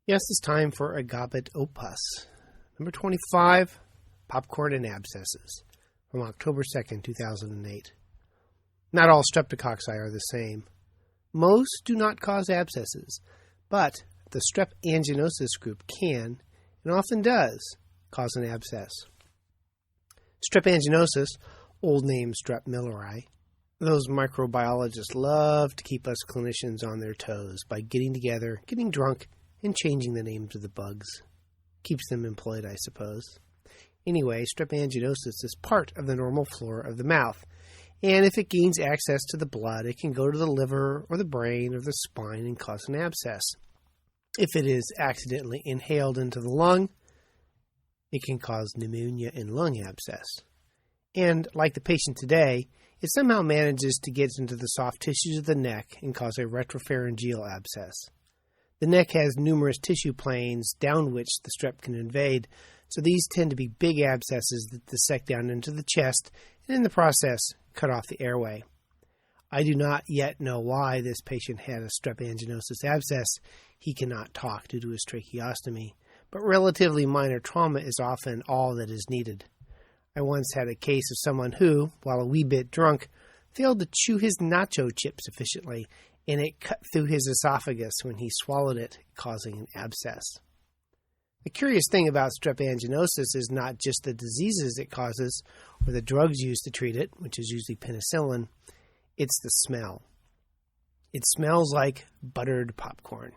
Yes, it's time for a Gobbet opus. Number 25, Popcorn and Abscesses, from October 2nd, 2008. Not all streptococci are the same. Most do not cause abscesses, but the strep anginosus group can, and often does, cause an abscess. Strep anginosus, old name Strep milleri, those microbiologists love to keep us clinicians on their toes by getting together, getting drunk, and changing the names of the bugs. Keeps them employed, I suppose. Anyway, strep anginosus is part of the normal flora of the mouth, and if it gains access to the blood, it can go to the liver or the brain or the spine and cause an abscess. If it is accidentally inhaled into the lung, it can cause pneumonia and lung abscess. And, like the patient today, it somehow manages to get into the soft tissues of the neck and cause a retropharyngeal abscess. The neck has numerous tissue planes down which the strep can invade, so these tend to be big abscesses that dissect down into the chest and in the process cut off the airway. I do not yet know why this patient had a strep anginosus abscess. He cannot talk due to his tracheostomy, but relatively minor trauma is often all that is needed. I once had a case of someone who, while a wee bit drunk, failed to chew his nacho chip sufficiently, and it cut through his esophagus when he swallowed it, causing an abscess. The curious thing about strep anginosus is not just the diseases it causes or the drugs used to treat it, which is usually penicillin, it's the smell. It smells like buttered popcorn,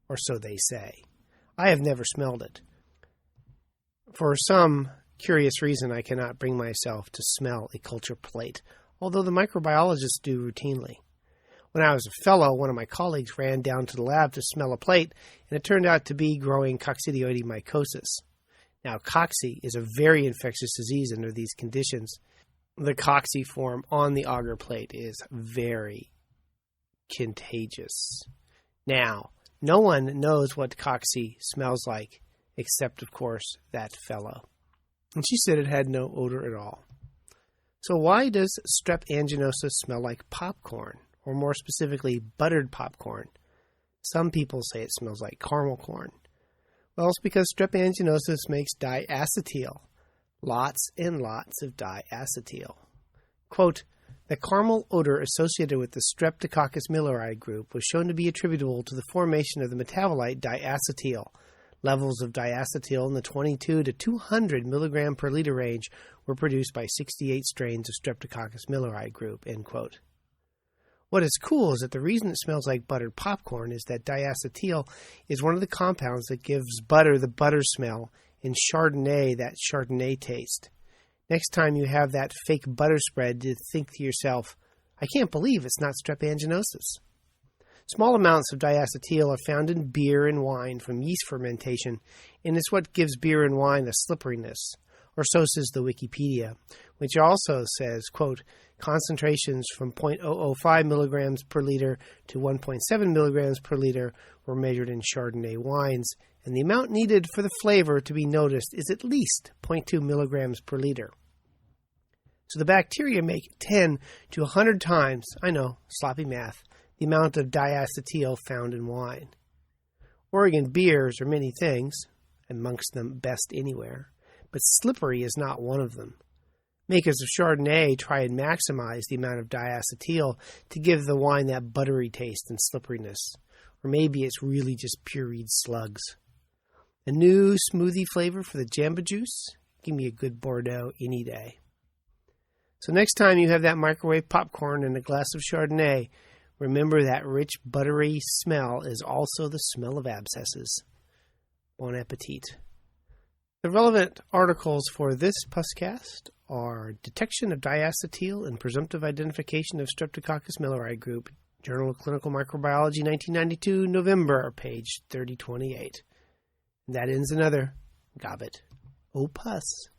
or so they say. I have never smelled it. For some curious reason, I cannot bring myself to smell a culture plate, although the microbiologists do routinely. When I was a fellow, one of my colleagues ran down to the lab to smell a plate, and it turned out to be growing coccidioidomycosis. Now, cocci is a very infectious disease under these conditions. The cocciform on the agar plate is very contagious. Now, no one knows what cocci smells like, except, of course, that fellow. And she said it had no odor at all. So why does strep anginosus smell like popcorn? Or more specifically, buttered popcorn? Some people say it smells like caramel corn. Well, it's because strep anginosus makes diacetyl. Lots and lots of diacetyl. Quote, the caramel odor associated with the Streptococcus milleri group was shown to be attributable to the formation of the metabolite diacetyl. Levels of diacetyl in the 22 to 200 milligram per liter range were produced by 68 strains of Streptococcus milleri group, end quote. What is cool is that the reason it smells like buttered popcorn is that diacetyl is one of the compounds that gives butter the butter smell and Chardonnay that Chardonnay taste. Next time you have that fake butter spread, you think to yourself, I can't believe it's not strep anginosus. Small amounts of diacetyl are found in beer and wine from yeast fermentation, and it's what gives beer and wine a slipperiness. Or so says the Wikipedia, which also says, quote, concentrations from 0.005 milligrams per liter to 1.7 milligrams per liter were measured in Chardonnay wines, and the amount needed for the flavor to be noticed is at least 0.2 milligrams per liter. So the bacteria make 10 to 100 times, I know, sloppy math, the amount of diacetyl found in wine. Oregon beers are many things, amongst them best anywhere, but slippery is not one of them. Makers of Chardonnay try and maximize the amount of diacetyl to give the wine that buttery taste and slipperiness. Or maybe it's really just pureed slugs. A new smoothie flavor for the Jamba Juice? Give me a good Bordeaux any day. So next time you have that microwave popcorn and a glass of Chardonnay, remember that rich buttery smell is also the smell of abscesses. Bon appetit. The relevant articles for this podcast are Detection of Diacetyl and Presumptive Identification of Streptococcus milleri Group, Journal of Clinical Microbiology, 1992, November, page 3028. And that ends another Gobbet opus.